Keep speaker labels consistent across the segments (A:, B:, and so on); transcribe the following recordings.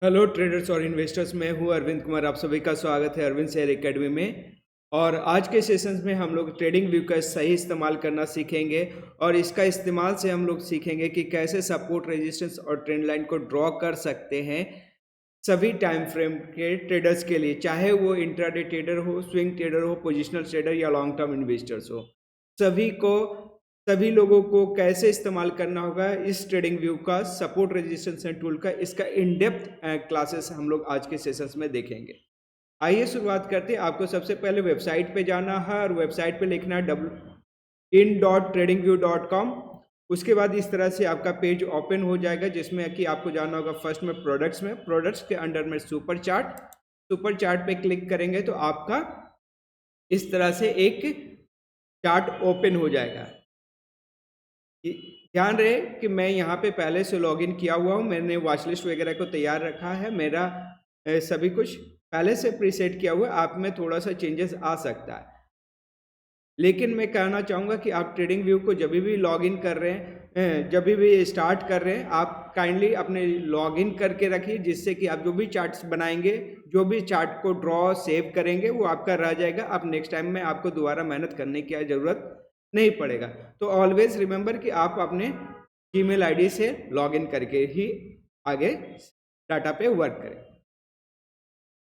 A: Hello traders और investors, मैं हूं अरविंद कुमार। आप सभी का स्वागत है अरविंद शेयर एकेडमी में। और आज के सेशंस में हम लोग ट्रेडिंग व्यू का सही इस्तेमाल करना सीखेंगे और इसका इस्तेमाल से हम लोग सीखेंगे कि कैसे सपोर्ट रेजिस्टेंस और ट्रेंड लाइन को ड्रॉ कर सकते हैं सभी टाइम फ्रेम के ट्रेडर्स के लिए, चाहे वो इंट्राडे ट्रेडर हो, स्विंग ट्रेडर हो, पोजिशनल ट्रेडर या लॉन्ग टर्म इन्वेस्टर्स हो। सभी को सभी लोगों को कैसे इस्तेमाल करना होगा इस ट्रेडिंग व्यू का, सपोर्ट रेजिस्टेंस एंड टूल का, इसका इन डेप्थ क्लासेस हम लोग आज के सेशंस में देखेंगे। आइए शुरुआत करते हैं। आपको सबसे पहले वेबसाइट पे जाना है और वेबसाइट पे लिखना है in.tradingview.com। उसके बाद इस तरह से आपका पेज ओपन हो जाएगा जिसमें कि आपको जाना होगा फर्स्ट में प्रोडक्ट्स के अंडर में सुपर चार्ट पे क्लिक करेंगे तो आपका इस तरह से एक चार्ट ओपन हो जाएगा। ध्यान रहे कि मैं यहाँ पे पहले से लॉगिन किया हुआ हूँ, मैंने वॉच लिस्ट वगैरह को तैयार रखा है, मेरा सभी कुछ पहले से प्रीसेट किया हुआ है। आप में थोड़ा सा चेंजेस आ सकता है, लेकिन मैं कहना चाहूँगा कि आप ट्रेडिंग व्यू को जब भी लॉगिन कर रहे हैं, जब भी स्टार्ट कर रहे हैं, आप काइंडली अपने लॉगिन करके रखिए, जिससे कि आप जो भी चार्ट्स बनाएंगे, जो भी चार्ट को ड्रॉ सेव करेंगे वो आपका रह जाएगा। आप नेक्स्ट टाइम में आपको दोबारा मेहनत करने की ज़रूरत नहीं पड़ेगा। तो ऑलवेज रिमेंबर कि आप अपने जीमेल आईडी से लॉगिन करके ही आगे डाटा पे वर्क करें।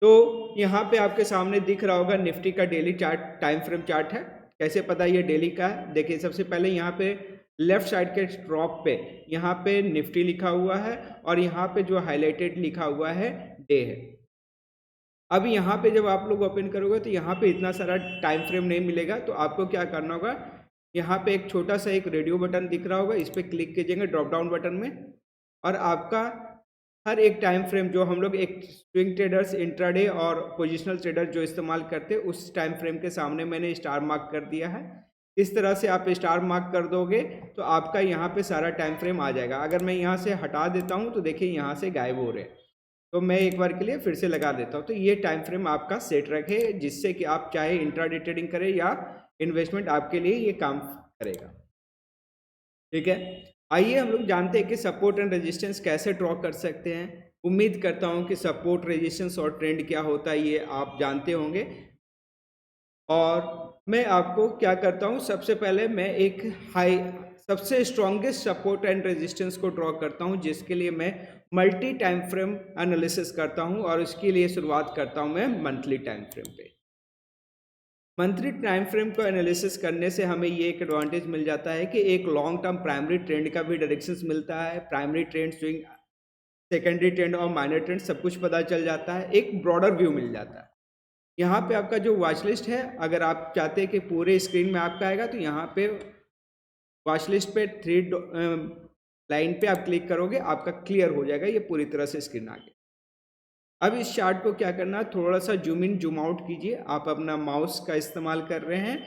A: तो यहाँ पे आपके सामने दिख रहा होगा निफ्टी का daily chart, time frame chart है। कैसे पता ये डेली का है? देखिए, सबसे पहले यहाँ पे लेफ्ट साइड के टॉप पे यहाँ पे निफ्टी लिखा हुआ है और यहाँ पे जो हाईलाइटेड लिखा हुआ है डे है। अब यहाँ पे जब आप लोग ओपन करोगे तो यहाँ पे इतना सारा टाइम फ्रेम नहीं मिलेगा, तो आपको क्या करना होगा, यहाँ पे एक छोटा सा एक रेडियो बटन दिख रहा होगा, इस पर क्लिक कीजिएगा ड्रॉप डाउन बटन में, और आपका हर एक टाइम फ्रेम जो हम लोग एक स्विंग ट्रेडर्स, इंट्राडे और पोजिशनल ट्रेडर जो इस्तेमाल करते हैं उस टाइम फ्रेम के सामने मैंने स्टार मार्क कर दिया है। इस तरह से आप स्टार मार्क कर दोगे तो आपका यहाँ पे सारा टाइम फ्रेम आ जाएगा। अगर मैं यहाँ से हटा देता हूँ तो देखिए यहाँ से गायब हो रहे हैं, तो मैं एक बार के लिए फिर से लगा देता हूँ। तो ये टाइम फ्रेम आपका सेट रखे, जिससे कि आप चाहे इंट्राडे ट्रेडिंग करें या इन्वेस्टमेंट, आपके लिए ये काम करेगा। ठीक है, आइए हम लोग जानते हैं कि सपोर्ट एंड रेजिस्टेंस कैसे ड्रॉ कर सकते हैं। उम्मीद करता हूं कि सपोर्ट, रेजिस्टेंस और ट्रेंड क्या होता है ये आप जानते होंगे। और मैं आपको क्या करता हूं, सबसे पहले मैं एक सबसे स्ट्रॉन्गेस्ट सपोर्ट एंड रेजिस्टेंस को ड्रॉ करता हूं, जिसके लिए मैं मल्टी टाइम फ्रेम एनालिसिस करता हूं, और इसके लिए शुरुआत करता हूं मैं मंथली टाइम फ्रेम पे। मंथली टाइम फ्रेम को एनालिसिस करने से हमें ये एक एडवांटेज मिल जाता है कि एक लॉन्ग टर्म प्राइमरी ट्रेंड का भी डायरेक्शंस मिलता है। Primary trend, swing, secondary trend और माइनर ट्रेंड सब कुछ पता चल जाता है, एक ब्रॉडर व्यू मिल जाता है। यहाँ पे आपका जो वॉच लिस्ट है, अगर आप चाहते हैं कि पूरे स्क्रीन में आपका आएगा तो यहाँ पे वॉच लिस्ट पे थ्री लाइन पे आप क्लिक करोगे, आपका क्लियर हो जाएगा ये पूरी तरह से स्क्रीन आ गई। अब इस चार्ट को क्या करना है, थोड़ा सा जूम इन जूम आउट कीजिए। आप अपना माउस का इस्तेमाल कर रहे हैं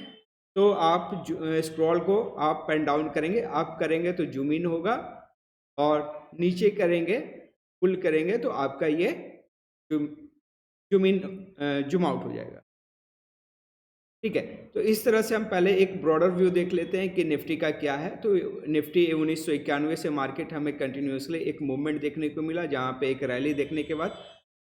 A: तो आप स्क्रॉल को आप पेन डाउन करेंगे, आप करेंगे तो जूम इन होगा, और नीचे करेंगे, पुल करेंगे तो आपका ये जूम इन जूम आउट हो जाएगा। ठीक है, तो इस तरह से हम पहले एक ब्रॉडर व्यू देख लेते हैं कि निफ्टी का क्या है। तो निफ्टी 1991 से मार्केट हमें कंटिन्यूसली एक मूवमेंट देखने को मिला, जहाँ पे एक रैली देखने के बाद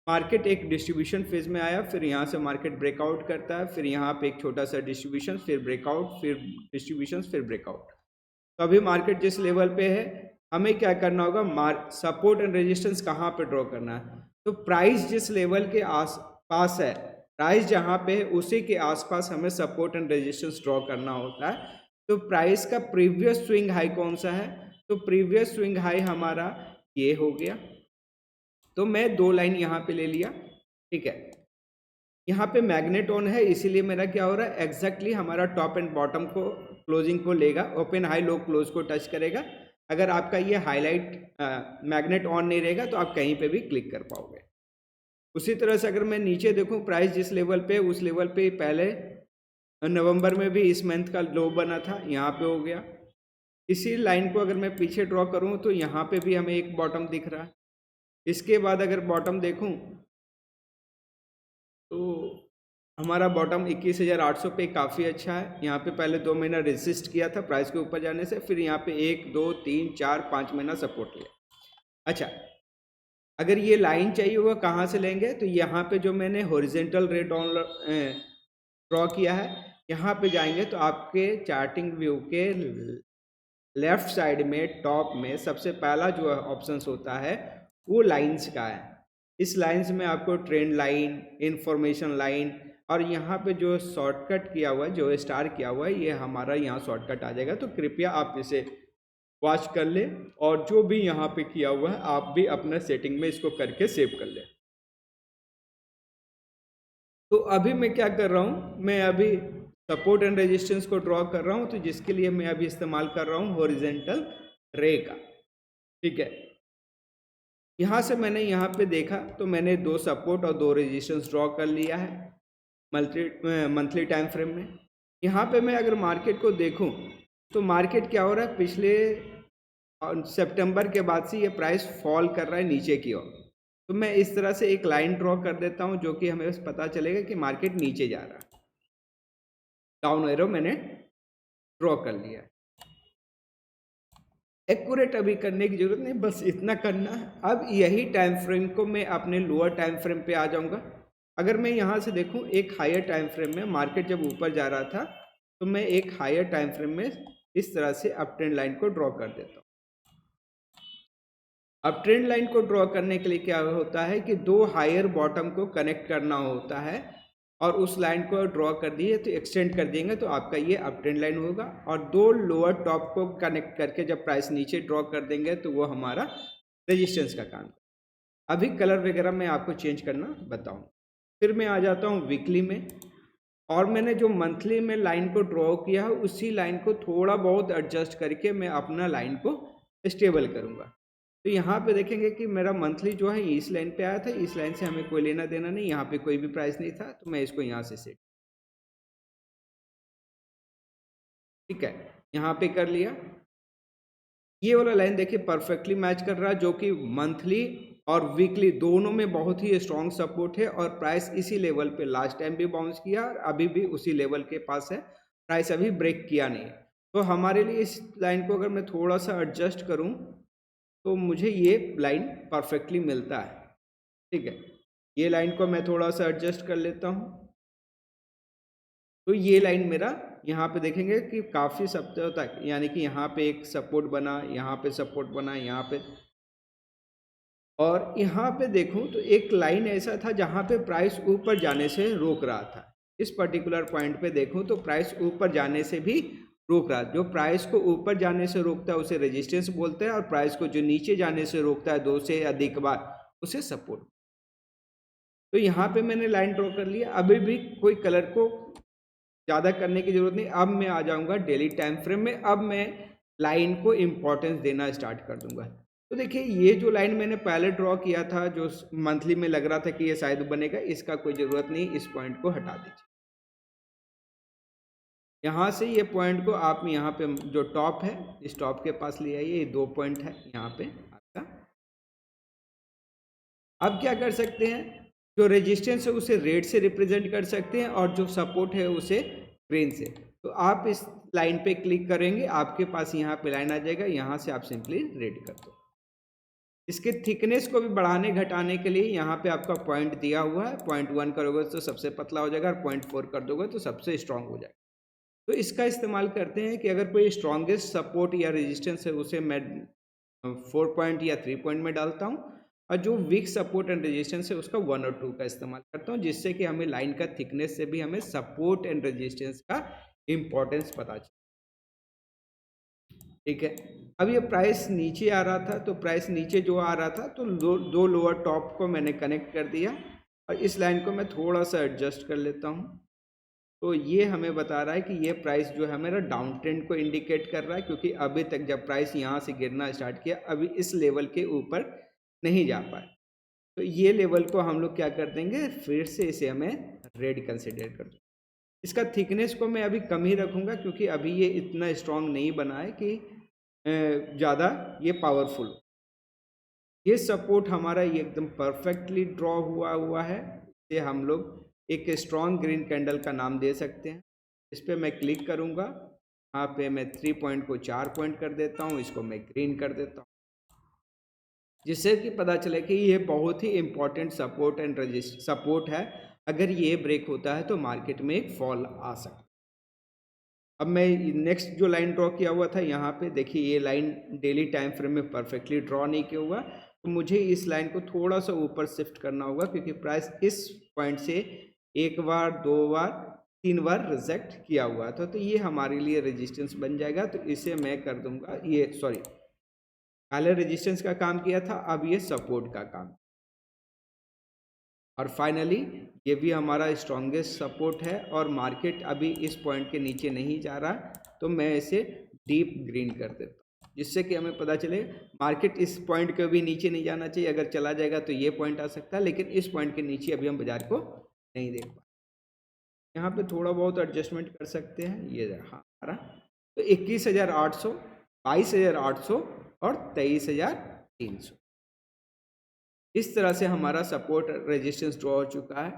A: मार्केट एक डिस्ट्रीब्यूशन फेज में आया, फिर यहाँ से मार्केट ब्रेकआउट करता है, फिर यहाँ पे एक छोटा सा डिस्ट्रीब्यूशन, फिर ब्रेकआउट, फिर डिस्ट्रीब्यूशन, फिर ब्रेकआउट। तो अभी मार्केट जिस लेवल पे है, हमें क्या करना होगा, सपोर्ट एंड रेजिस्टेंस कहाँ पे ड्रॉ करना है। तो प्राइस जिस लेवल के आस पास है, प्राइस जहाँ पे है उसी के आसपास हमें सपोर्ट एंड रेजिस्टेंस ड्रॉ करना होता है। तो प्राइस का प्रीवियस स्विंग हाई कौन सा है, तो प्रीवियस स्विंग हाई हमारा ये हो गया। तो मैं दो लाइन यहाँ पे ले लिया। ठीक है, यहाँ पे मैग्नेट ऑन है, इसीलिए मेरा क्या हो रहा है, एग्जैक्टली हमारा टॉप एंड बॉटम को, क्लोजिंग को लेगा, ओपन हाई लो क्लोज को टच करेगा। अगर आपका ये हाईलाइट मैग्नेट ऑन नहीं रहेगा तो आप कहीं पे भी क्लिक कर पाओगे। उसी तरह से अगर मैं नीचे देखूँ, प्राइस जिस लेवल पे उस लेवल पे पहले नवंबर में भी इस मंथ का लो बना था, यहाँ पे हो गया। इसी लाइन को अगर मैं पीछे ड्रॉ करूँ तो यहाँ पे भी हमें एक बॉटम दिख रहा है। इसके बाद अगर बॉटम देखूं तो हमारा बॉटम 21,800 पे काफ़ी अच्छा है। यहाँ पे पहले 2 महीना रेजिस्ट किया था प्राइस के ऊपर जाने से, फिर यहाँ पे 1 2 3 4 5 महीना सपोर्ट लिया। अच्छा, अगर ये लाइन चाहिए वो कहाँ से लेंगे, तो यहाँ पे जो मैंने हॉरिजेंटल रे ड्रॉ किया है, यहाँ पे जाएंगे तो आपके चार्टिंग व्यू के लेफ्ट साइड में टॉप में सबसे पहला जो ऑप्शंस होता है वो लाइंस का है। इस लाइंस में आपको ट्रेंड लाइन, इंफॉर्मेशन लाइन और यहाँ पे जो शॉर्टकट किया हुआ है, जो स्टार किया हुआ है, ये हमारा यहाँ शॉर्टकट आ जाएगा। तो कृपया आप इसे वॉच कर ले और जो भी यहाँ पे किया हुआ है आप भी अपना सेटिंग में इसको करके सेव कर ले। तो अभी मैं क्या कर रहा हूँ, मैं अभी सपोर्ट एंड रेजिस्टेंस को ड्रॉ कर रहा हूँ, तो जिसके लिए मैं अभी इस्तेमाल कर रहा हूँ हॉरिजेंटल रे का। ठीक है, यहाँ से मैंने यहाँ पे देखा तो मैंने 2 सपोर्ट और 2 रेजिस्टेंस ड्रॉ कर लिया है मंथली टाइम फ्रेम में। यहाँ पे मैं अगर मार्केट को देखूँ तो मार्केट क्या हो रहा है, पिछले सितंबर के बाद से ये प्राइस फॉल कर रहा है नीचे की ओर। तो मैं इस तरह से एक लाइन ड्रॉ कर देता हूँ जो कि हमें पता चलेगा कि मार्केट नीचे जा रहा है। डाउन एरो मैंने ड्रॉ कर लिया है। एक्यूरेट अभी करने की जरूरत नहीं, बस इतना करना है। अब यही टाइम फ्रेम को मैं अपने लोअर टाइम फ्रेम पे आ जाऊंगा। अगर मैं यहाँ से देखूँ एक हायर टाइम फ्रेम में मार्केट जब ऊपर जा रहा था तो मैं एक हायर टाइम फ्रेम में इस तरह से अप ट्रेंड लाइन को ड्रॉ कर देता हूँ। अब ट्रेंड लाइन को ड्रॉ करने के लिए क्या होता है कि 2 हायर बॉटम को कनेक्ट करना होता है और उस लाइन को ड्रॉ कर दिए तो एक्सटेंड कर देंगे तो आपका ये अप ट्रेंड लाइन होगा। और 2 लोअर टॉप को कनेक्ट करके जब प्राइस नीचे ड्रॉ कर देंगे तो वो हमारा रेजिस्टेंस का काम। अभी कलर वगैरह मैं आपको चेंज करना बताऊँ। फिर मैं आ जाता हूँ वीकली में, और मैंने जो मंथली में लाइन को ड्रॉ किया है उसी लाइन को थोड़ा बहुत एडजस्ट करके मैं अपना लाइन को स्टेबल करूँगा। तो यहाँ पे देखेंगे कि मेरा मंथली जो है इस लाइन पे आया था, इस लाइन से हमें कोई लेना देना नहीं, यहाँ पे कोई भी प्राइस नहीं था, तो मैं इसको यहाँ से सेट, ठीक है, यहाँ पे कर लिया। ये वाला लाइन देखिए परफेक्टली मैच कर रहा है, जो कि मंथली और वीकली दोनों में बहुत ही स्ट्रॉन्ग सपोर्ट है और प्राइस इसी लेवल पे लास्ट टाइम भी बाउंस किया और अभी भी उसी लेवल के पास है, प्राइस अभी ब्रेक किया नहीं। तो हमारे लिए इस लाइन को अगर मैं थोड़ा सा एडजस्ट करूं तो मुझे ये लाइन परफेक्टली मिलता है। ठीक है, ये लाइन को मैं थोड़ा सा एडजस्ट कर लेता हूँ। तो ये लाइन मेरा यहाँ पे देखेंगे कि काफ़ी सप्ताह तक, यानी कि यहाँ पे एक सपोर्ट बना, यहाँ पे सपोर्ट बना, यहाँ पे, और यहाँ पे देखूँ तो एक लाइन ऐसा था जहाँ पे प्राइस ऊपर जाने से रोक रहा था। इस पर्टिकुलर पॉइंट पे देखूँ तो प्राइस ऊपर जाने से भी रोक रहा है। जो प्राइस को ऊपर जाने से रोकता है उसे रेजिस्टेंस बोलते हैं और प्राइस को जो नीचे जाने से रोकता है 2 से अधिक बार उसे सपोर्ट। तो यहाँ पे मैंने लाइन ड्रॉ कर लिया। अभी भी कोई कलर को ज़्यादा करने की जरूरत नहीं। अब मैं आ जाऊँगा डेली टाइम फ्रेम में। अब मैं लाइन को इम्पोर्टेंस देना स्टार्ट कर दूंगा। तो देखिए ये जो लाइन मैंने पहले ड्रॉ किया था जो मंथली में लग रहा था कि ये शायद बनेगा, इसका कोई ज़रूरत नहीं, इस पॉइंट को हटा दीजिए। यहाँ से ये पॉइंट को आप यहाँ पे जो टॉप है इस टॉप के पास ले आइए। ये 2 पॉइंट है यहाँ पे आपका। अब क्या कर सकते हैं, जो रेजिस्टेंस है उसे रेड से रिप्रेजेंट कर सकते हैं और जो सपोर्ट है उसे ग्रीन से। तो आप इस लाइन पे क्लिक करेंगे, आपके पास यहाँ पे लाइन आ जाएगा, यहाँ से आप सिंपली रेड कर दो। इसके थिकनेस को भी बढ़ाने घटाने के लिए यहाँ पे आपका पॉइंट दिया हुआ है। 0.1 करोगे तो सबसे पतला हो जाएगा और 0.4 कर दोगे तो सबसे स्ट्रांग हो जाएगा। तो इसका इस्तेमाल करते हैं कि अगर कोई स्ट्रॉन्गेस्ट सपोर्ट या रेजिस्टेंस है उसे मैं 4 पॉइंट या 3 पॉइंट में डालता हूँ, और जो वीक सपोर्ट एंड रेजिस्टेंस है उसका 1 और 2 का इस्तेमाल करता हूँ, जिससे कि हमें लाइन का थिकनेस से भी हमें सपोर्ट एंड रेजिस्टेंस का इम्पोर्टेंस पता चले। ठीक है, अब ये प्राइस नीचे आ रहा था, तो प्राइस नीचे जो आ रहा था तो दो लोअर टॉप को मैंने कनेक्ट कर दिया और इस लाइन को मैं थोड़ा सा एडजस्ट कर लेता हूँ। तो ये हमें बता रहा है कि ये प्राइस जो है मेरा डाउन ट्रेंड को इंडिकेट कर रहा है, क्योंकि अभी तक जब प्राइस यहाँ से गिरना स्टार्ट किया अभी इस लेवल के ऊपर नहीं जा पाए। तो ये लेवल को हम लोग क्या कर देंगे, फिर से इसे हमें रेड कंसिडर कर दो। इसका थिकनेस को मैं अभी कम ही रखूँगा क्योंकि अभी ये इतना स्ट्रॉन्ग नहीं बना है कि ज़्यादा ये पावरफुल। ये सपोर्ट हमारा ये एकदम परफेक्टली ड्रॉ हुआ है। ये हम लोग एक स्ट्रॉन्ग ग्रीन कैंडल का नाम दे सकते हैं। इस पर मैं क्लिक करूँगा, यहाँ पे मैं 3 पॉइंट को 4 पॉइंट कर देता हूँ, इसको मैं ग्रीन कर देता हूँ। जिससे कि पता चले कि ये बहुत ही इम्पोर्टेंट सपोर्ट है। अगर ये ब्रेक होता है तो मार्केट में एक फॉल आ सकता है। अब मैं नेक्स्ट जो लाइन ड्रॉ किया हुआ था यहाँ पे देखिए, ये लाइन डेली टाइम फ्रेम में परफेक्टली ड्रॉ नहीं किया हुआ, तो मुझे इस लाइन को थोड़ा सा ऊपर शिफ्ट करना होगा, क्योंकि प्राइस इस पॉइंट से एक बार, दो बार, तीन बार रिजेक्ट किया हुआ था, तो ये हमारे लिए रेजिस्टेंस बन जाएगा। तो इसे मैं कर दूंगा, ये सॉरी, पहले रेजिस्टेंस का काम किया था, अब ये सपोर्ट का काम। और फाइनली ये भी हमारा स्ट्रॉन्गेस्ट सपोर्ट है, और मार्केट अभी इस पॉइंट के नीचे नहीं जा रहा, तो मैं इसे डीप ग्रीन कर देता हूँ, जिससे कि हमें पता चले मार्केट इस पॉइंट के भी नीचे नहीं जाना चाहिए। अगर चला जाएगा तो ये पॉइंट आ सकता है, लेकिन इस पॉइंट के नीचे अभी हम बाजार को नहीं देख पाए। यहाँ पे थोड़ा बहुत एडजस्टमेंट कर सकते हैं। ये हमारा तो 21,800, 22,800 और 23,300, इस तरह से हमारा सपोर्ट रेजिस्टेंस ड्रॉ हो चुका है।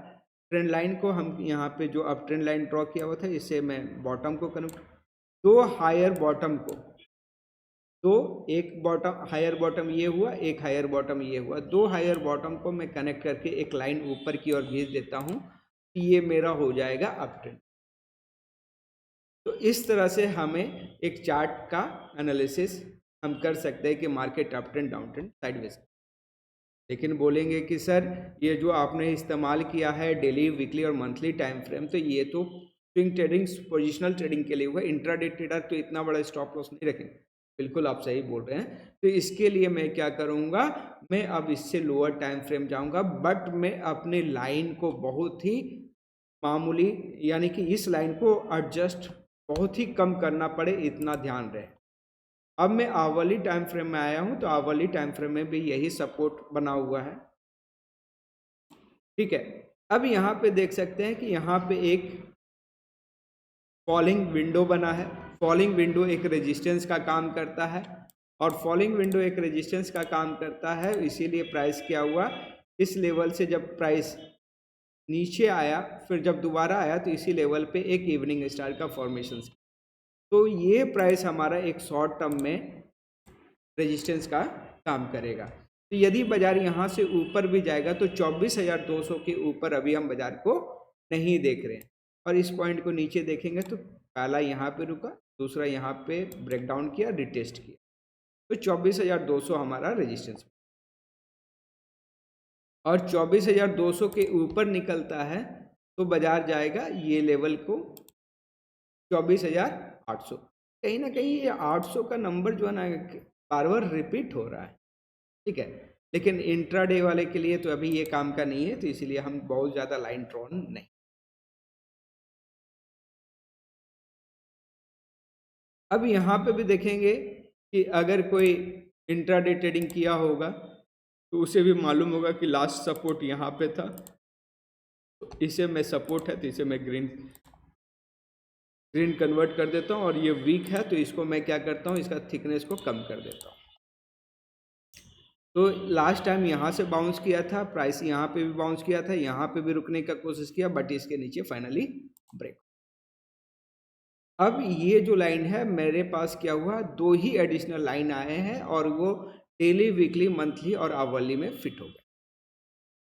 A: ट्रेंड लाइन को हम यहाँ पे जो अब ट्रेंड लाइन ड्रॉ किया हुआ था, इसे मैं बॉटम को कनेक्ट, दो हायर बॉटम को, तो एक बॉटम हायर बॉटम ये हुआ, एक हायर बॉटम ये हुआ, दो हायर बॉटम को मैं कनेक्ट करके एक लाइन ऊपर की ओर भेज देता हूँ कि ये मेरा हो जाएगा अप ट्रेंड। तो इस तरह से हमें एक चार्ट का एनालिसिस हम कर सकते हैं कि market up trend, down trend, sideways. लेकिन बोलेंगे कि सर ये जो आपने इस्तेमाल किया है डेली, वीकली और मंथली टाइम फ्रेम, तो ये तो स्विंग ट्रेडिंग, पोजिशनल ट्रेडिंग के लिए हुआ, इंट्राडे ट्रेडर तो इतना बड़ा स्टॉप लॉस नहीं रखेंगे। बिल्कुल आप सही बोल रहे हैं। तो इसके लिए मैं क्या करूँगा, मैं अब इससे लोअर टाइम फ्रेम जाऊँगा, बट मैं अपने लाइन को बहुत ही मामूली, यानी कि इस लाइन को एडजस्ट बहुत ही कम करना पड़े, इतना ध्यान रहे। अब मैं आवरली टाइम फ्रेम में आया हूं, तो आवरली टाइम फ्रेम में भी यही सपोर्ट बना हुआ है। ठीक है, अब यहां पे देख सकते हैं कि यहां पे एक फॉलिंग विंडो बना है। फॉलिंग विंडो एक रेजिस्टेंस का काम करता है, और फॉलिंग विंडो एक रेजिस्टेंस का काम करता है, इसीलिए प्राइस क्या हुआ, इस लेवल से जब प्राइस नीचे आया, फिर जब दोबारा आया, तो इसी लेवल पे एक इवनिंग स्टार का फॉर्मेशन, तो ये प्राइस हमारा एक शॉर्ट टर्म में रेजिस्टेंस का काम करेगा। तो यदि बाजार यहाँ से ऊपर भी जाएगा तो 24,200 के ऊपर अभी हम बाजार को नहीं देख रहे हैं, और इस पॉइंट को नीचे देखेंगे तो पहला यहाँ पे रुका, दूसरा यहाँ पे ब्रेकडाउन किया, रिटेस्ट किया, तो 24,200 हमारा रेजिस्टेंस, और 24,200 के ऊपर निकलता है तो बाजार जाएगा ये लेवल को 24,800। कहीं ना कहीं ये 800 का नंबर जो है ना बार बार रिपीट हो रहा है। ठीक है, लेकिन इंट्राडे वाले के लिए तो अभी ये काम का नहीं है, तो इसीलिए हम बहुत ज़्यादा लाइन ड्रॉन नहीं। अब यहाँ पे भी देखेंगे कि अगर कोई इंट्राडे ट्रेडिंग किया होगा तो उसे भी मालूम होगा कि लास्ट सपोर्ट यहाँ पे था, तो इसे मैं सपोर्ट है तो इसे मैं ग्रीन कन्वर्ट कर देता हूँ, और ये वीक है तो इसको मैं क्या करता हूँ, इसका थिकनेस को कम कर देता हूँ। तो लास्ट टाइम यहाँ से बाउंस किया था, प्राइस यहाँ पे भी बाउंस किया था, यहाँ पे भी रुकने का कोशिश किया, बट इसके नीचे फाइनली ब्रेक। अब ये जो लाइन है मेरे पास क्या हुआ, दो ही एडिशनल लाइन आए हैं, और वो डेली, वीकली, मंथली और आवरली में फिट हो गए।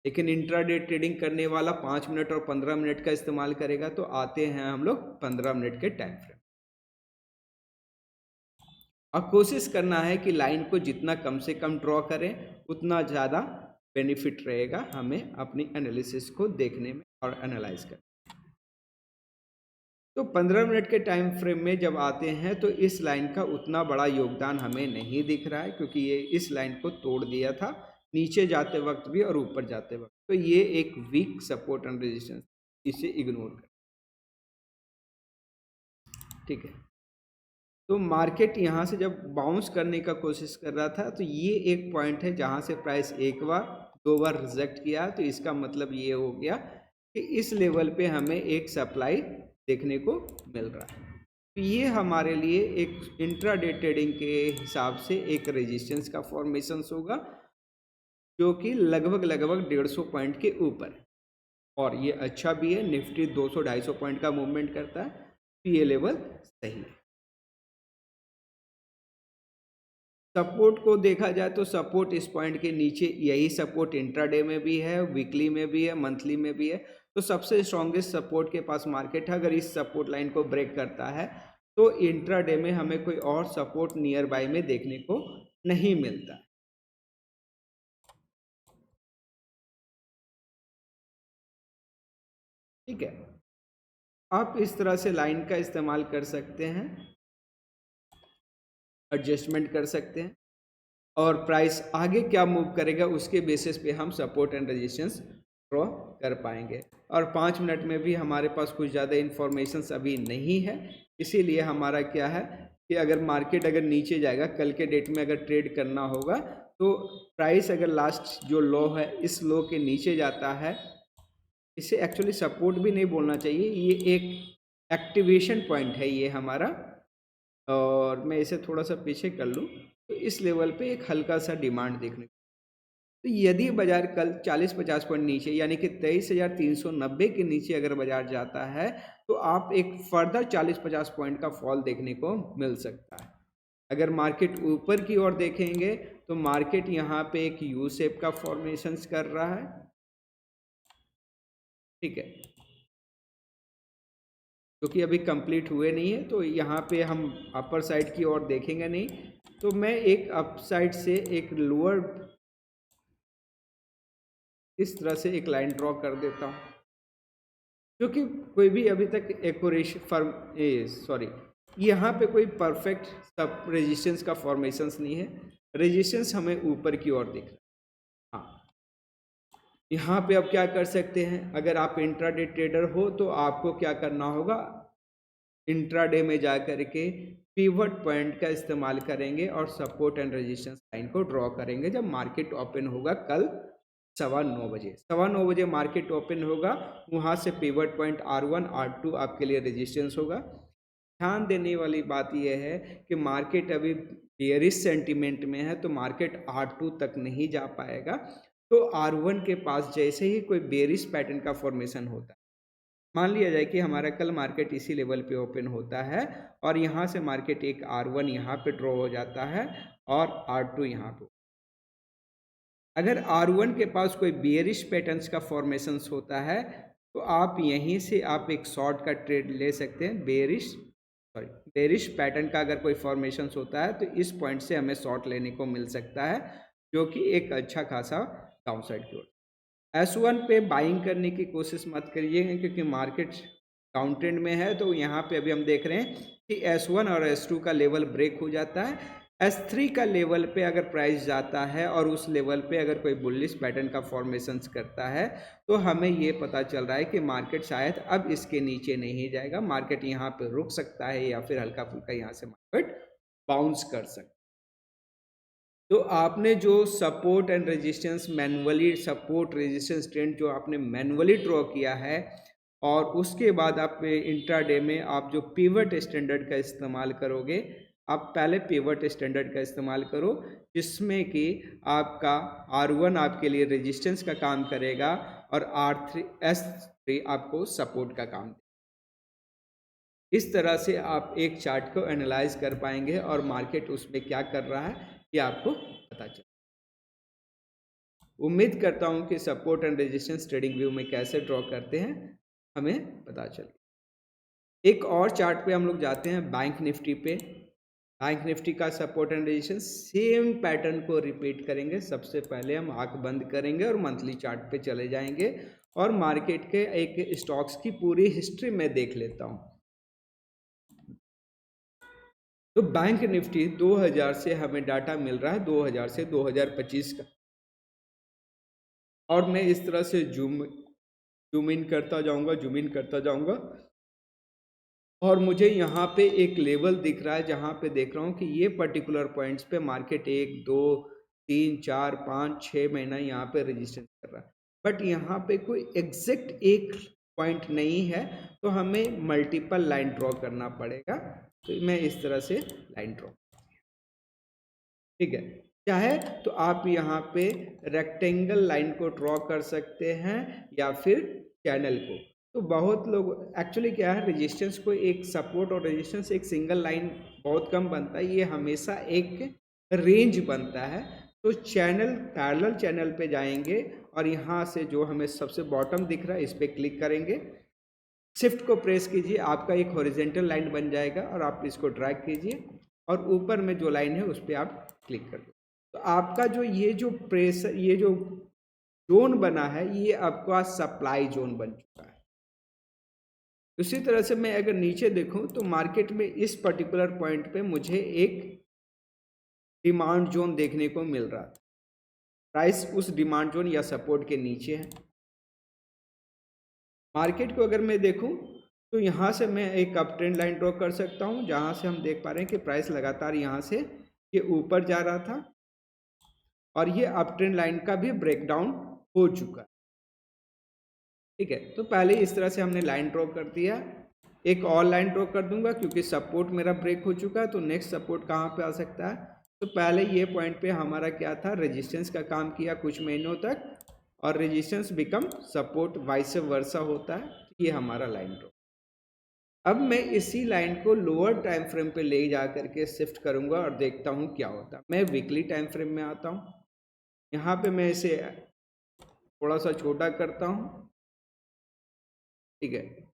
A: लेकिन इंट्राडे ट्रेडिंग करने वाला 5 मिनट और 15 मिनट का इस्तेमाल करेगा, तो आते हैं हम लोग 15 मिनट के टाइम फ्रेम। और कोशिश करना है कि लाइन को जितना कम से कम ड्रॉ करें, उतना ज़्यादा बेनिफिट रहेगा हमें अपनी एनालिसिस को देखने में और एनालाइज करने। तो 15 मिनट के टाइम फ्रेम में जब आते हैं तो इस लाइन का उतना बड़ा योगदान हमें नहीं दिख रहा है, क्योंकि ये इस लाइन को तोड़ दिया था नीचे जाते वक्त भी और ऊपर जाते वक्त, तो ये एक वीक सपोर्ट एंड रेजिस्टेंस, इसे इग्नोर कर। ठीक है, तो मार्केट यहाँ से जब बाउंस करने का कोशिश कर रहा था, तो ये एक पॉइंट है जहाँ से प्राइस एक बार, दो बार रिजेक्ट किया, तो इसका मतलब ये हो गया कि इस लेवल पे हमें एक सप्लाई देखने को मिल रहा है। तो ये हमारे लिए एक इंट्राडे ट्रेडिंग के हिसाब से एक रेजिस्टेंस का फॉर्मेशन होगा, जो कि लगभग 150 पॉइंट के ऊपर है, और ये अच्छा भी है। निफ्टी 200-250 पॉइंट का मूवमेंट करता है, तो ये लेवल सही है। सपोर्ट को देखा जाए तो सपोर्ट इस पॉइंट के नीचे, यही सपोर्ट इंट्राडे में भी है, वीकली में भी है, मंथली में भी है। तो सबसे स्ट्रॉन्गेस्ट सपोर्ट के पास मार्केट है। अगर इस सपोर्ट लाइन को ब्रेक करता है तो इंट्राडे में हमें कोई और सपोर्ट नियर बाय में देखने को नहीं मिलता। ठीक है, आप इस तरह से लाइन का इस्तेमाल कर सकते हैं, एडजस्टमेंट कर सकते हैं, और प्राइस आगे क्या मूव करेगा उसके बेसिस पे हम सपोर्ट एंड रेजिस्टेंस ड्रॉ कर पाएंगे। और 5 मिनट में भी हमारे पास कुछ ज़्यादा इन्फॉर्मेशंस अभी नहीं है, इसीलिए हमारा क्या है कि अगर मार्केट अगर नीचे जाएगा, कल के डेट में अगर ट्रेड करना होगा तो प्राइस अगर लास्ट जो लो है इस लो के नीचे जाता है, इसे एक्चुअली सपोर्ट भी नहीं बोलना चाहिए, ये एक एक्टिवेशन पॉइंट है ये हमारा। और मैं इसे थोड़ा सा पीछे कर लूँ तो इस लेवल पे एक हल्का सा डिमांड देखने को, तो यदि बाजार कल 40-50 पॉइंट नीचे यानी कि 23,390 के नीचे अगर बाजार जाता है तो आप एक फर्दर 40-50 पॉइंट का फॉल देखने को मिल सकता है। अगर मार्केट ऊपर की ओर देखेंगे तो मार्केट यहाँ पे एक यू शेप का फॉर्मेशन कर रहा है। ठीक है, क्योंकि अभी कंप्लीट हुए नहीं है तो यहाँ पे हम अपर साइड की ओर देखेंगे नहीं, तो मैं एक अप साइड से एक लोअर इस तरह से एक लाइन ड्रॉ कर देता हूँ, क्योंकि कोई भी अभी तक एक्यूरेशन फॉर्म सॉरी यहाँ पे कोई परफेक्ट सब रेजिस्टेंस का फॉर्मेशंस नहीं है। रेजिस्टेंस हमें ऊपर की ओर दिख रहा है। हाँ, यहाँ पे अब क्या कर सकते हैं, अगर आप इंट्राडे ट्रेडर हो तो आपको क्या करना होगा, इंट्राडे में जा करके पिवट पॉइंट का इस्तेमाल करेंगे और सपोर्ट एंड रेजिस्टेंस लाइन को ड्रॉ करेंगे जब मार्केट ओपन होगा कल 9:15 बजे। 9:15 बजे मार्केट ओपन होगा, वहाँ से पिवट पॉइंट R1 R2 आपके लिए रेजिस्टेंस होगा। ध्यान देने वाली बात यह है कि मार्केट अभी बेयरिश सेंटीमेंट में है तो मार्केट R2 तक नहीं जा पाएगा। तो R1 के पास जैसे ही कोई बेयरिश पैटर्न का फॉर्मेशन होता है, मान लिया जाए कि हमारा कल मार्केट इसी लेवल पे ओपन होता है और यहाँ से मार्केट एक R1 यहाँ पे ड्रॉ हो जाता है और R2 यहाँ पे, अगर R1 के पास कोई बेयरिश पैटर्न्स का फॉर्मेशंस होता है तो आप यहीं से आप एक शॉर्ट का ट्रेड ले सकते हैं। बेयरिश पैटर्न का अगर कोई फॉर्मेशंस होता है तो इस पॉइंट से हमें शॉर्ट लेने को मिल सकता है, जो कि एक अच्छा खासा डाउनसाइड की ओर। S1 पे बाइंग करने की कोशिश मत करिए क्योंकि मार्केट डाउन ट्रेंड में है। तो यहाँ पे अभी हम देख रहे हैं कि S1 और S2 का लेवल ब्रेक हो जाता है, S3 का लेवल पे अगर प्राइस जाता है और उस लेवल पे अगर कोई बुलिश पैटर्न का फॉर्मेशंस करता है तो हमें ये पता चल रहा है कि मार्केट शायद अब इसके नीचे नहीं जाएगा, मार्केट यहाँ पे रुक सकता है या फिर हल्का फुल्का यहाँ से मार्केट बाउंस कर सकता है। तो आपने जो support and resistance manually, support resistance trend जो आपने मैनुअली ड्रॉ किया है और उसके बाद आप इंट्राडे में आप जो पिवट स्टैंडर्ड का इस्तेमाल करोगे, आप पहले पिवट स्टैंडर्ड का इस्तेमाल करो जिसमें कि आपका R1 आपके लिए रेजिस्टेंस का काम करेगा और S3 आपको सपोर्ट का काम। इस तरह से आप एक चार्ट को एनालाइज कर पाएंगे और मार्केट उसमें क्या कर रहा है ये आपको पता चले। उम्मीद करता हूं कि support and resistance trading view में कैसे ड्रॉ करते हैं हमें पता चले। एक और चार्ट पे हम लोग जाते हैं बैंक निफ्टी पे। बैंक निफ्टी का support and resistance same pattern को रिपीट करेंगे। सबसे पहले हम आंख बंद करेंगे और मंथली चार्ट पे चले जाएंगे और मार्केट के एक स्टॉक्स की पूरी हिस्ट्री में देख लेता हूं। तो बैंक निफ्टी 2000 से हमें डाटा मिल रहा है, 2000 से 2025 का, और मैं इस तरह से जूम इन करता जाऊंगा और मुझे यहाँ पे एक लेवल दिख रहा है जहाँ पे देख रहा हूँ कि ये पर्टिकुलर पॉइंट्स पे मार्केट 1 2 3 4 5 6 महीना यहाँ पे रजिस्टर कर रहा है, बट यहाँ पे कोई एग्जैक्ट एक पॉइंट नहीं है, तो हमें मल्टीपल लाइन ड्रॉ करना पड़ेगा। तो मैं इस तरह से लाइन ड्रॉ, ठीक है, चाहे तो आप यहाँ पे रेक्टेंगल लाइन को ड्रॉ कर सकते हैं या फिर चैनल को। तो बहुत लोग एक्चुअली क्या है, रेजिस्टेंस को एक सपोर्ट और रेजिस्टेंस एक सिंगल लाइन बहुत कम बनता है, ये हमेशा एक रेंज बनता है। तो चैनल पैरेलल चैनल पे जाएंगे और यहाँ से जो हमें सबसे बॉटम दिख रहा है इस पर क्लिक करेंगे, शिफ्ट को प्रेस कीजिए, आपका एक हॉरिजेंटल लाइन बन जाएगा और आप इसको ड्रैग कीजिए और ऊपर में जो लाइन है उस पर आप क्लिक कर दो। तो आपका जो ये जो जोन बना है ये आपका सप्लाई जोन बन चुका है। उसी तरह से मैं अगर नीचे देखूं तो मार्केट में इस पर्टिकुलर पॉइंट पे मुझे एक डिमांड जोन देखने को मिल रहा था। प्राइस उस डिमांड जोन या सपोर्ट के नीचे है। मार्केट को अगर मैं देखूं तो यहाँ से मैं एक अप ट्रेंड लाइन ड्रॉ कर सकता हूँ, जहाँ से हम देख पा रहे हैं कि प्राइस लगातार यहाँ से ये ऊपर जा रहा था और ये अप ट्रेंड लाइन का भी ब्रेकडाउन हो चुका है। ठीक है, तो पहले इस तरह से हमने लाइन ड्रॉ कर दिया। एक और लाइन ड्रॉ कर दूंगा क्योंकि सपोर्ट मेरा ब्रेक हो चुका है। तो नेक्स्ट सपोर्ट कहाँ पे आ सकता है? तो पहले ये पॉइंट पे हमारा क्या था, रेजिस्टेंस का काम किया कुछ महीनों तक और resistance become support, vice versa होता है। ये हमारा लाइन ड्रॉ। अब मैं इसी लाइन को लोअर टाइम फ्रेम पे ले जा करके शिफ्ट करूंगा और देखता हूँ क्या होता है। मैं वीकली टाइम फ्रेम में आता हूँ, यहाँ पे मैं इसे थोड़ा सा छोटा करता हूँ। ठीक है,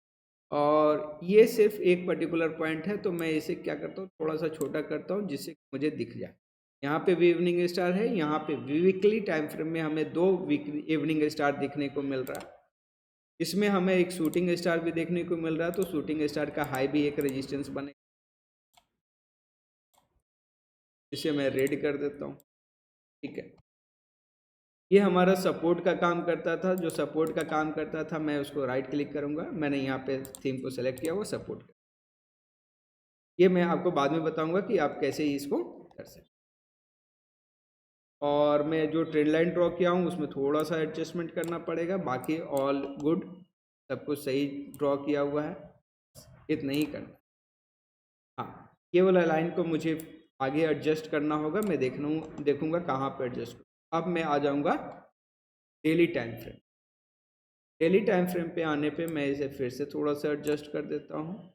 A: और ये सिर्फ एक पर्टिकुलर पॉइंट है तो मैं इसे क्या करता हूँ, थोड़ा सा छोटा करता हूँ जिससे मुझे दिख जाए। यहाँ पे भी इवनिंग स्टार है, यहाँ पे वीकली टाइम फ्रेम में हमें 2 वीकली इवनिंग स्टार दिखने को मिल रहा है। इसमें हमें एक शूटिंग स्टार भी देखने को मिल रहा है। तो शूटिंग स्टार का हाई भी एक रेजिस्टेंस बने, इसे मैं रेड कर देता हूँ। ठीक है, ये हमारा सपोर्ट का काम करता था। जो सपोर्ट का काम करता था मैं उसको राइट क्लिक करूंगा। मैंने यहाँ पे थीम को सेलेक्ट किया, वो सपोर्ट कर। ये मैं आपको बाद में बताऊंगा कि आप कैसे इसको कर सकते। और मैं जो ट्रेंड लाइन ड्रॉ किया हूँ उसमें थोड़ा सा एडजस्टमेंट करना पड़ेगा, बाकी ऑल गुड, सब कुछ सही ड्रॉ किया हुआ है, इतना ही करना। हाँ, ये वाला लाइन को मुझे आगे एडजस्ट करना होगा। मैं देखूंगा कहाँ पर एडजस्ट। अब मैं आ जाऊंगा daily time frame. Daily time frame पे आने पे मैं इसे फिर से थोड़ा सा एडजस्ट कर देता हूँ।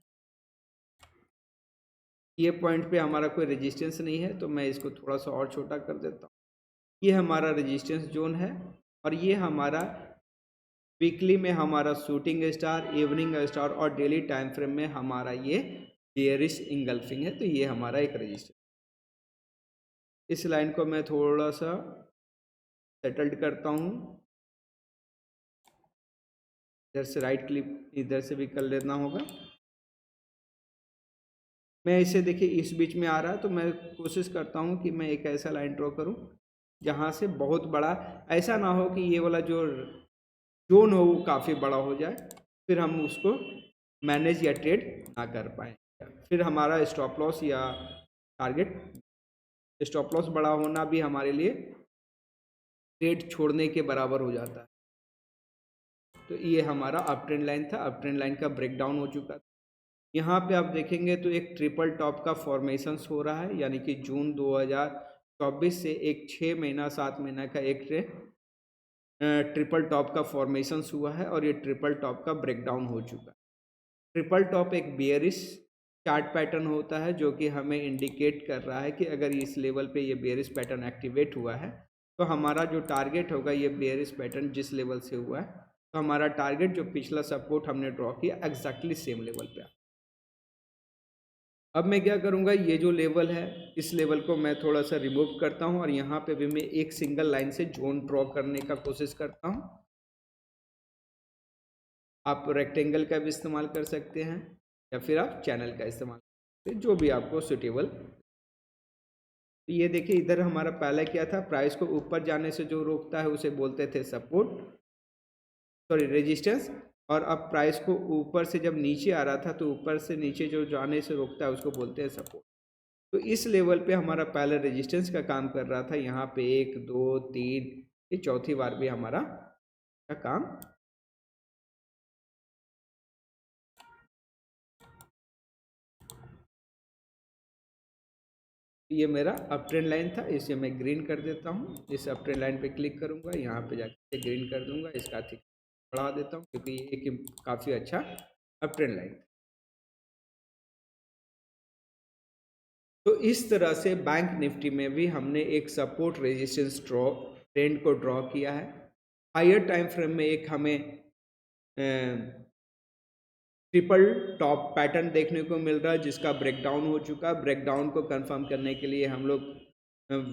A: ये पॉइंट पे हमारा कोई रेजिस्टेंस नहीं है तो मैं इसको थोड़ा सा और छोटा कर देता हूँ। ये हमारा रेजिस्टेंस जोन है और ये हमारा वीकली में हमारा शूटिंग स्टार, इवनिंग स्टार और डेली टाइम फ्रेम में हमारा ये बेयरिश इंगल्फिंग है। तो ये हमारा एक रेजिस्टेंस। इस लाइन को मैं थोड़ा सा सेटल्ड करता हूँ। इधर से राइट क्लिक इधर से भी कर लेना होगा। मैं इसे देखिए इस बीच में आ रहा है तो मैं कोशिश करता हूँ कि मैं एक ऐसा लाइन ड्रॉ करूँ जहाँ से बहुत बड़ा, ऐसा ना हो कि ये वाला जो जोन हो वो काफ़ी बड़ा हो जाए, फिर हम उसको मैनेज या ट्रेड ना कर पाए। फिर हमारा स्टॉप लॉस या टारगेट, स्टॉप लॉस बड़ा होना भी हमारे लिए ट्रेड छोड़ने के बराबर हो जाता है। तो ये हमारा अप ट्रेंड लाइन था, अप ट्रेंड लाइन का ब्रेकडाउन हो चुका था। यहाँ पे आप देखेंगे तो एक ट्रिपल टॉप का फॉर्मेशन हो रहा है, यानी कि जून 2024 से एक 6 महीना 7 महीना का एक ट्रिपल टॉप का फॉर्मेशन हुआ है और ये ट्रिपल टॉप का ब्रेकडाउन हो चुका है। ट्रिपल टॉप एक बेयरिश चार्ट पैटर्न होता है जो कि हमें इंडिकेट कर रहा है कि अगर इस लेवल पे ये बेयरिश पैटर्न एक्टिवेट हुआ है तो हमारा जो टारगेट होगा, ये बेयरिश पैटर्न जिस लेवल से हुआ है तो हमारा टारगेट जो पिछला सपोर्ट हमने ड्रॉ किया एग्जैक्टली सेम लेवल पे। अब मैं क्या करूँगा, ये जो लेवल है इस लेवल को मैं थोड़ा सा रिमूव करता हूँ और यहाँ पे भी मैं एक सिंगल लाइन से जोन ड्रॉ करने का कोशिश करता हूँ। आप रेक्टेंगल का भी इस्तेमाल कर सकते हैं या फिर आप चैनल का इस्तेमाल कर सकते हैं, जो भी आपको सुटेबल। तो ये देखिए इधर हमारा पहले क्या था, प्राइस को ऊपर जाने से जो रोकता है उसे बोलते थे सपोर्ट, सॉरी रेजिस्टेंस। और अब प्राइस को ऊपर से जब नीचे आ रहा था तो ऊपर से नीचे जो जाने से रोकता है उसको बोलते हैं सपोर्ट। तो इस लेवल पे हमारा पहले रेजिस्टेंस का काम कर रहा था, यहाँ पे 1 2 3, ये चौथी बार भी हमारा का काम। ये मेरा अप ट्रेंड लाइन था, इसे मैं ग्रीन कर देता हूँ। इस अप ट्रेंड लाइन पे क्लिक करूँगा, यहाँ पे जाके ग्रीन कर दूंगा, इसका थिक बढ़ा देता हूँ क्योंकि ये एक काफ़ी अच्छा अप ट्रेंड लाइन। तो इस तरह से बैंक निफ्टी में भी हमने एक सपोर्ट रेजिस्टेंस ट्रेंड को ड्रॉ किया है। हायर टाइम फ्रेम में एक हमें ट्रिपल टॉप पैटर्न देखने को मिल रहा है जिसका ब्रेकडाउन हो चुका है। ब्रेकडाउन को कंफर्म करने के लिए हम लोग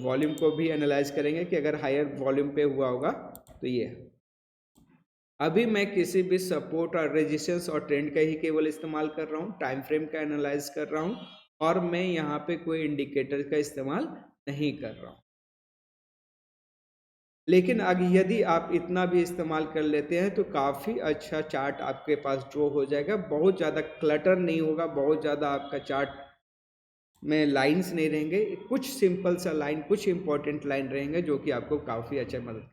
A: वॉल्यूम को भी एनालाइज करेंगे कि अगर हायर वॉल्यूम पे हुआ होगा तो ये अभी मैं किसी भी सपोर्ट और रेजिस्टेंस और ट्रेंड का ही केवल इस्तेमाल कर रहा हूँ, टाइम फ्रेम का एनालाइज कर रहा हूँ और मैं यहाँ पे कोई इंडिकेटर का इस्तेमाल नहीं कर रहा हूँ। लेकिन अगर यदि आप इतना भी इस्तेमाल कर लेते हैं तो काफ़ी अच्छा चार्ट आपके पास ड्रॉ हो जाएगा। बहुत ज़्यादा क्लटर नहीं होगा, बहुत ज़्यादा आपका चार्ट में लाइंस नहीं रहेंगे, कुछ सिंपल सा लाइन, कुछ इंपॉर्टेंट लाइन रहेंगे जो कि आपको काफ़ी अच्छा मदद,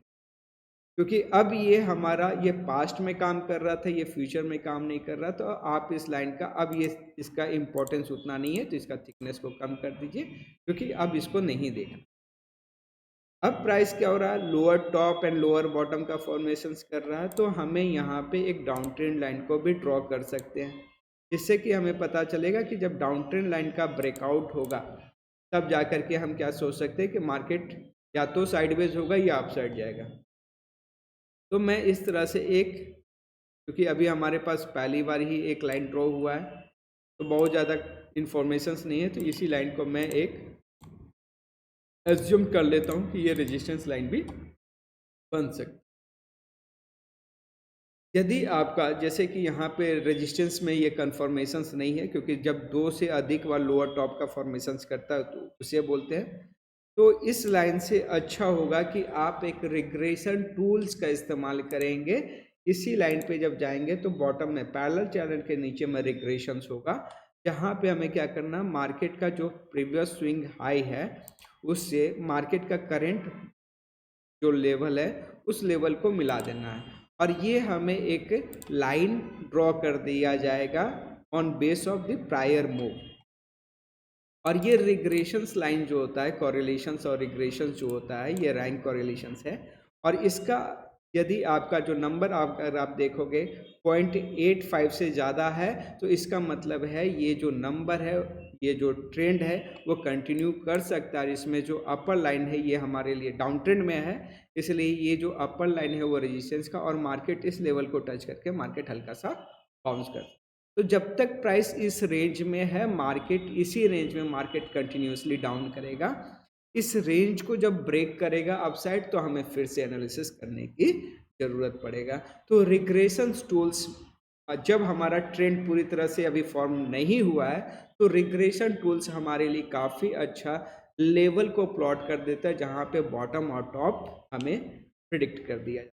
A: क्योंकि अब ये हमारा ये पास्ट में काम कर रहा था, ये फ्यूचर में काम नहीं कर रहा। तो आप इस लाइन का अब ये इसका इम्पोर्टेंस उतना नहीं है, तो इसका थिकनेस को कम कर दीजिए क्योंकि अब इसको नहीं देखना। अब प्राइस क्या हो रहा है, lower top and lower bottom का फॉर्मेशन कर रहा है, तो हमें यहाँ पे एक डाउन ट्रेंड लाइन को भी ड्रॉ कर सकते हैं, जिससे कि हमें पता चलेगा कि जब डाउन ट्रेंड लाइन का ब्रेकआउट होगा तब जा कर के हम क्या सोच सकते हैं कि मार्केट या तो साइडवेज होगा या अपसाइड जाएगा। तो मैं इस तरह से एक, क्योंकि अभी हमारे पास पहली बार ही एक लाइन ड्रॉ हुआ है तो बहुत ज़्यादा इन्फॉर्मेशंस नहीं है, तो इसी लाइन को मैं एक एज्यूम कर लेता हूँ कि ये रेजिस्टेंस लाइन भी बन सकती। यदि आपका जैसे कि यहाँ पे रेजिस्टेंस में ये कन्फर्मेशंस नहीं है, क्योंकि जब दो से अधिक बार लोअर टॉप का फॉर्मेशंस करता है तो उसे बोलते हैं। तो इस लाइन से अच्छा होगा कि आप एक रिग्रेशन टूल्स का इस्तेमाल करेंगे। इसी लाइन पे जब जाएंगे तो बॉटम में पैरेलल चैनल के नीचे में रिग्रेशंस होगा, जहाँ पे हमें क्या करना, मार्केट का जो प्रीवियस स्विंग हाई है उससे मार्केट का करेंट जो लेवल है उस लेवल को मिला देना है, और ये हमें एक लाइन ड्रॉ कर दिया जाएगा on base of the prior move. और ये रिग्रेशंस लाइन जो होता है, कॉरिलेशंस और रिग्रेशंस जो होता है, ये रैंक कॉरिलेशंस है। और इसका यदि आपका जो नंबर अगर आप देखोगे 0.85 से ज़्यादा है तो इसका मतलब है ये जो नंबर है, ये जो ट्रेंड है वो कंटिन्यू कर सकता है। इसमें जो अपर लाइन है ये हमारे लिए डाउन ट्रेंड में है, इसलिए ये जो अपर लाइन है वो रेजिस्टेंस का, और मार्केट इस लेवल को टच करके मार्केट हल्का सा बाउंस कर। तो जब तक प्राइस इस रेंज में है, मार्केट इसी रेंज में मार्केट कंटिन्यूसली डाउन करेगा। इस रेंज को जब ब्रेक करेगा अपसाइड तो हमें फिर से एनालिसिस करने की ज़रूरत पड़ेगा। तो रिग्रेशन टूल्स, जब हमारा ट्रेंड पूरी तरह से अभी फॉर्म नहीं हुआ है तो रिग्रेशन टूल्स हमारे लिए काफ़ी अच्छा लेवल को प्लॉट कर देता है, जहाँ पे बॉटम और टॉप हमें प्रिडिक्ट कर दिया जाए।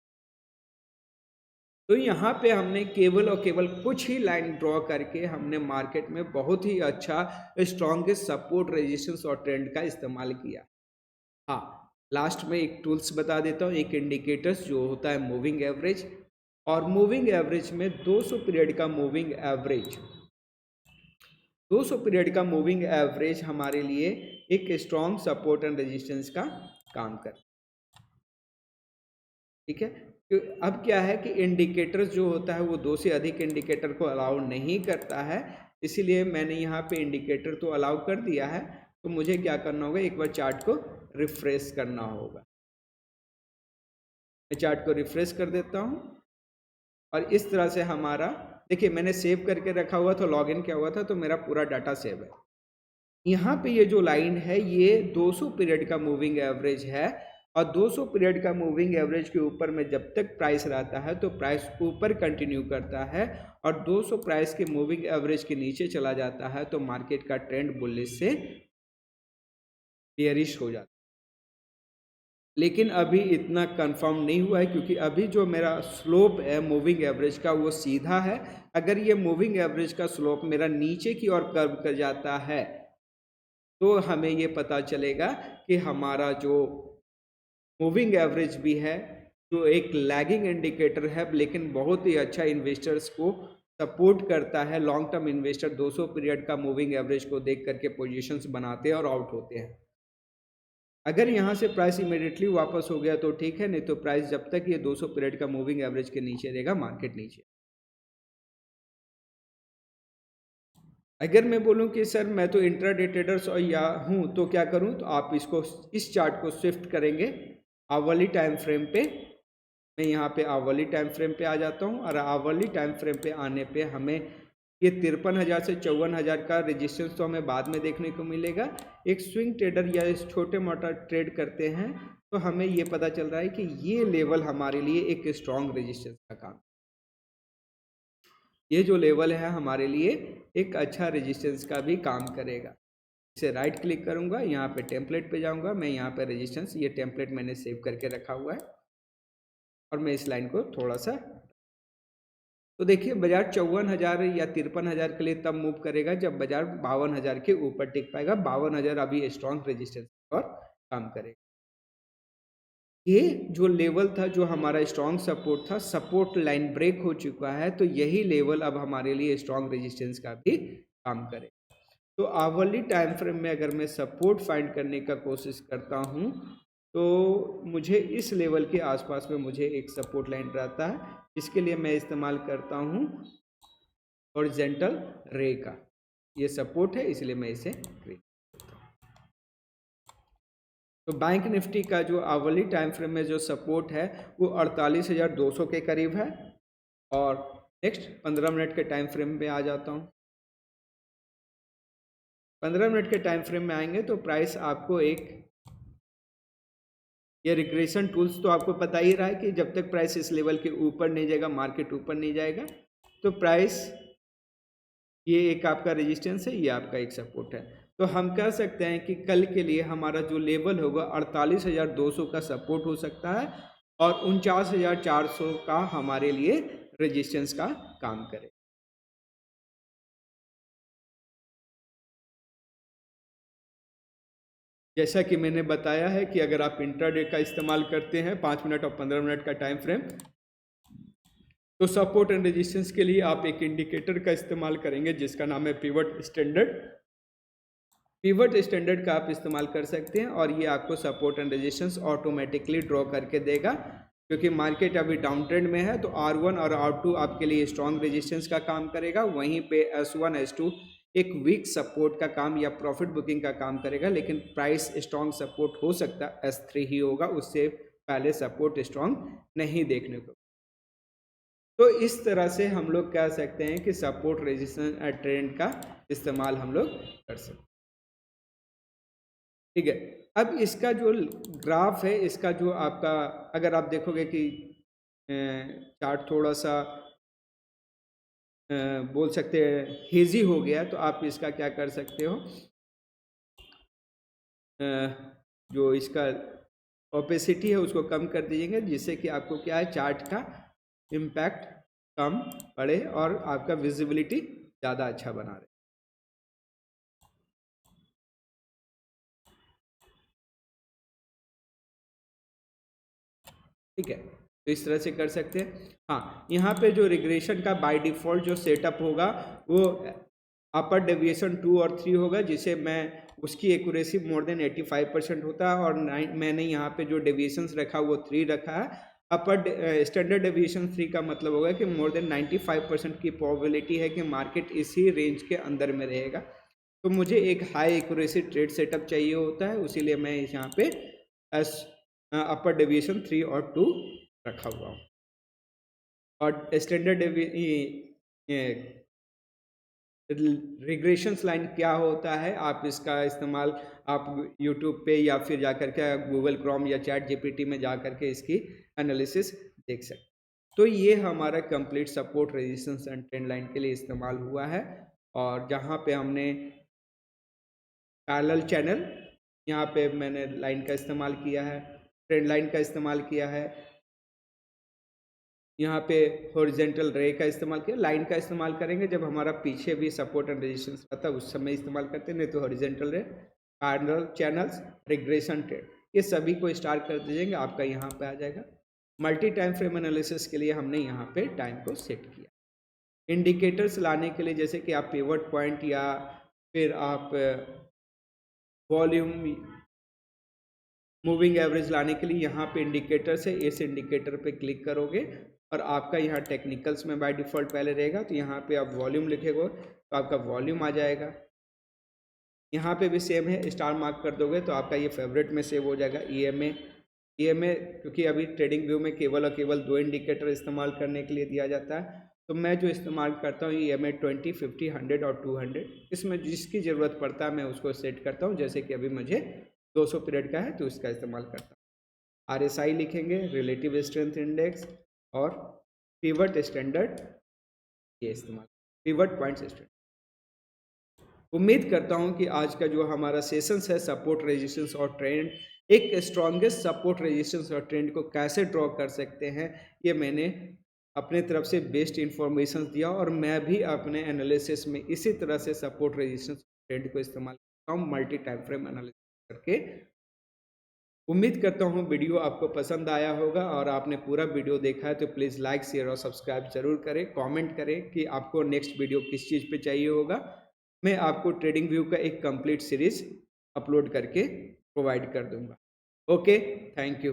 A: तो यहाँ पे हमने केवल और केवल कुछ ही लाइन ड्रॉ करके हमने मार्केट में बहुत ही अच्छा स्ट्रॉन्गेस्ट सपोर्ट, रेजिस्टेंस और ट्रेंड का इस्तेमाल किया। हाँ, लास्ट में एक टूल्स बता देता हूँ, एक इंडिकेटर्स जो होता है मूविंग एवरेज, और मूविंग एवरेज में 200 पीरियड का मूविंग एवरेज, 200 पीरियड का मूविंग एवरेज हमारे लिए एक स्ट्रॉन्ग सपोर्ट एंड रेजिस्टेंस का काम कर, ठीक है। अब क्या है कि इंडिकेटर्स जो होता है वो 2 से अधिक इंडिकेटर को अलाउ नहीं करता है, इसीलिए मैंने यहाँ पे इंडिकेटर तो अलाउ कर दिया है। तो मुझे क्या करना होगा, एक बार चार्ट को रिफ्रेश करना होगा। मैं चार्ट को रिफ्रेश कर देता हूँ और इस तरह से हमारा, देखिए मैंने सेव करके रखा हुआ था, लॉगिन किया हुआ था तो मेरा पूरा डाटा सेव है। यहाँ पे ये जो लाइन है ये 200 पीरियड का मूविंग एवरेज है, और 200 पीरियड का मूविंग एवरेज के ऊपर में जब तक प्राइस रहता है तो प्राइस ऊपर कंटिन्यू करता है, और 200 प्राइस के मूविंग एवरेज के नीचे चला जाता है तो मार्केट का ट्रेंड बुलिश से बेयरिश हो जाता है। लेकिन अभी इतना कंफर्म नहीं हुआ है, क्योंकि अभी जो मेरा स्लोप है मूविंग एवरेज का वो सीधा है। अगर ये मूविंग एवरेज का स्लोप मेरा नीचे की ओर कर्व कर जाता है तो हमें ये पता चलेगा कि हमारा जो मूविंग एवरेज भी है, जो एक लैगिंग इंडिकेटर है लेकिन बहुत ही अच्छा इन्वेस्टर्स को सपोर्ट करता है। लॉन्ग टर्म इन्वेस्टर 200 पीरियड का मूविंग एवरेज को देख करके पोजीशंस बनाते हैं और आउट होते हैं। अगर यहाँ से प्राइस इमीडिएटली वापस हो गया तो ठीक है, नहीं तो प्राइस जब तक ये 200 पीरियड का मूविंग एवरेज के नीचे रहेगा, मार्केट नीचे। अगर मैं बोलूं कि सर मैं तो इंट्राडे ट्रेडर्स और या हूं तो क्या करूं, तो आप इसको इस चार्ट को शिफ्ट करेंगे आवरली टाइम फ्रेम पे। मैं यहाँ पे आवरली टाइम फ्रेम पे आ जाता हूँ और आवरली टाइम फ्रेम पे आने पे हमें ये 53,000 से 54,000 का रेजिस्टेंस तो हमें बाद में देखने को मिलेगा। एक स्विंग ट्रेडर या इस छोटे मोटा ट्रेड करते हैं तो हमें ये पता चल रहा है कि ये लेवल हमारे लिए एक स्ट्रॉन्ग रेजिस्टेंस का काम, ये जो लेवल है हमारे लिए एक अच्छा रेजिस्टेंस का भी काम करेगा। इसे राइट क्लिक करूंगा, यहाँ पे टेम्पलेट पे जाऊंगा, मैं यहाँ पे रेजिस्टेंस, ये टेम्पलेट मैंने सेव करके रखा हुआ है और मैं इस लाइन को थोड़ा सा, तो देखिए बाजार 54,000 या 53,000 के लिए तब मूव करेगा जब बाजार 52,000 के ऊपर टिक पाएगा। 52,000 अभी स्ट्रॉन्ग रेजिस्टेंस और काम करेगा। ये जो लेवल था जो हमारा स्ट्रॉन्ग सपोर्ट था, सपोर्ट लाइन ब्रेक हो चुका है, तो यही लेवल अब हमारे लिए स्ट्रॉन्ग रेजिस्टेंस का भी काम करेगा। तो आवरली टाइम फ्रेम में अगर मैं सपोर्ट फाइंड करने का कोशिश करता हूँ तो मुझे इस लेवल के आसपास में मुझे एक सपोर्ट लाइन रहता है, इसके लिए मैं इस्तेमाल करता हूँ हॉरिजॉन्टल रे का। ये सपोर्ट है इसलिए मैं इसे क्लिक करता हूँ। तो बैंक निफ्टी का जो आवरली टाइम फ्रेम में जो सपोर्ट है वो 48,200 के करीब है। और नेक्स्ट 15 मिनट के टाइम फ्रेम में आ जाता हूँ। 15 मिनट के टाइम फ्रेम में आएंगे तो प्राइस आपको एक, ये रिग्रेशन टूल्स तो आपको पता ही रहा है कि जब तक प्राइस इस लेवल के ऊपर नहीं जाएगा, मार्केट ऊपर नहीं जाएगा, तो प्राइस, ये एक आपका रेजिस्टेंस है, ये आपका एक सपोर्ट है। तो हम कह सकते हैं कि कल के लिए हमारा जो लेवल होगा 48,200 का सपोर्ट हो सकता है और 49,400 का हमारे लिए रेजिस्टेंस का काम करे। जैसा कि मैंने बताया है कि अगर आप इंट्राडे का इस्तेमाल करते हैं 5 मिनट और 15 मिनट का टाइम फ्रेम, तो सपोर्ट एंड रेजिस्टेंस के लिए आप एक इंडिकेटर का इस्तेमाल करेंगे जिसका नाम है पिवट स्टैंडर्ड। पिवट स्टैंडर्ड का आप इस्तेमाल कर सकते हैं और ये आपको support and resistance automatically draw करके देगा। क्योंकि मार्केट अभी डाउन ट्रेंड में है तो R1 और R2 आपके लिए स्ट्रॉन्ग रेजिस्टेंस का काम करेगा, वहीं पे S1 S2 एक वीक सपोर्ट का काम या प्रॉफिट बुकिंग का काम करेगा। लेकिन प्राइस स्ट्रॉन्ग सपोर्ट हो सकता है S3 ही होगा, उससे पहले सपोर्ट स्ट्रॉन्ग नहीं देखने को। तो इस तरह से हम लोग कह सकते हैं कि सपोर्ट रेजिस्टेंस ट्रेंड का इस्तेमाल हम लोग कर सकते हैं। ठीक है, अब इसका जो ग्राफ है, इसका जो आपका, अगर आप देखोगे कि चार्ट थोड़ा सा बोल सकते हैं हेजी हो गया, तो आप इसका क्या कर सकते हो, जो इसका ओपेसिटी है उसको कम कर दीजिएगा, जिससे कि आपको क्या है, चार्ट का इम्पैक्ट कम पड़े और आपका विजिबिलिटी ज़्यादा अच्छा बना रहे। ठीक है, तो इस तरह से कर सकते हैं। हाँ, यहाँ पे जो रिग्रेशन का बाय डिफ़ॉल्ट जो सेटअप होगा वो अपर डेविएशन 2 और 3 होगा, जिसे मैं, उसकी एक्यूरेसी मोर देन 85% होता है और मैंने यहाँ पे जो डेविएशंस रखा वो 3 रखा है। अपर स्टैंडर्ड डेविएशन 3 का मतलब होगा कि मोर देन 95% की प्रोबेबिलिटी है कि मार्केट इसी रेंज के अंदर में रहेगा। तो मुझे एक हाई एक्यूरेसी ट्रेड सेटअप चाहिए होता है, उसीलिए मैं यहाँ पे अपर डेविएशन 3 और 2 रखा हुआ हूँ। और स्टैंडर्ड रिग्रेशंस लाइन क्या होता है, आप इसका इस्तेमाल आप यूट्यूब पे या फिर जाकर के गूगल क्रोम या चैट जीपीटी में जाकर के इसकी एनालिसिस देख सकते। तो ये हमारा complete support resistance and trend line के लिए इस्तेमाल हुआ है। और जहाँ पे हमने पैरेलल चैनल, यहाँ पे मैंने लाइन का इस्तेमाल किया है, ट्रेंड लाइन का इस्तेमाल किया है, यहाँ पे हॉरिजॉन्टल रे का इस्तेमाल किया। लाइन का इस्तेमाल करेंगे जब हमारा पीछे भी सपोर्ट एंड रेजिस्टेंस रहता है, उस समय इस्तेमाल करते हैं, नहीं तो हॉरिजॉन्टल रे, पैरेलल चैनल्स, रिग्रेशन ट्रेड, ये सभी को स्टार्ट कर दीजिएगा, आपका यहाँ पे आ जाएगा। मल्टी टाइम फ्रेम एनालिसिस के लिए हमने यहाँ पे टाइम को सेट किया। इंडिकेटर्स लाने के लिए जैसे कि आप पिवट पॉइंट या फिर आप वॉल्यूम मूविंग एवरेज लाने के लिए यहाँ पे इंडिकेटर से, इस इंडिकेटर पे क्लिक करोगे और आपका यहाँ टेक्निकल्स में बाय डिफ़ॉल्ट पहले रहेगा, तो यहाँ पे आप वॉल्यूम लिखेगा तो आपका वॉल्यूम आ जाएगा। यहाँ पे भी सेम है, स्टार मार्क कर दोगे तो आपका ये फेवरेट में सेव हो जाएगा। ईएमए क्योंकि अभी ट्रेडिंग व्यू में केवल और केवल 2 इंडिकेटर इस्तेमाल करने के लिए दिया जाता है, तो मैं जो इस्तेमाल करता हूँ ईएमए 20, 50, 100 और 200, इसमें जिसकी ज़रूरत पड़ता है मैं उसको सेट करता हूँ। जैसे कि अभी मुझे 200 पीरियड का है तो इसका इस्तेमाल करता हूँ। आरएसआई लिखेंगे, रिलेटिव स्ट्रेंथ इंडेक्स, और पिवट स्टैंडर्ड, ये इस्तेमाल, पिवट पॉइंट स्टैंडर्ड। उम्मीद करता हूं कि आज का जो हमारा सेशंस है सपोर्ट, रेजिस्टेंस और ट्रेंड, एक स्ट्रॉन्गेस्ट सपोर्ट, रेजिस्टेंस और ट्रेंड को कैसे ड्रॉ कर सकते हैं, ये मैंने अपने तरफ से बेस्ट इन्फॉर्मेशन दिया, और मैं भी अपने एनालिसिस में इसी तरह से सपोर्ट, रेजिस्टेंस, ट्रेंड को इस्तेमाल करता हूँ मल्टी टाइम फ्रेम एनालिसिस करके। उम्मीद करता हूँ वीडियो आपको पसंद आया होगा, और आपने पूरा वीडियो देखा है तो प्लीज़ लाइक, शेयर और सब्सक्राइब जरूर करें। कमेंट करें कि आपको नेक्स्ट वीडियो किस चीज़ पे चाहिए होगा। मैं आपको ट्रेडिंग व्यू का एक कंप्लीट सीरीज अपलोड करके प्रोवाइड कर दूंगा। Okay, thank you.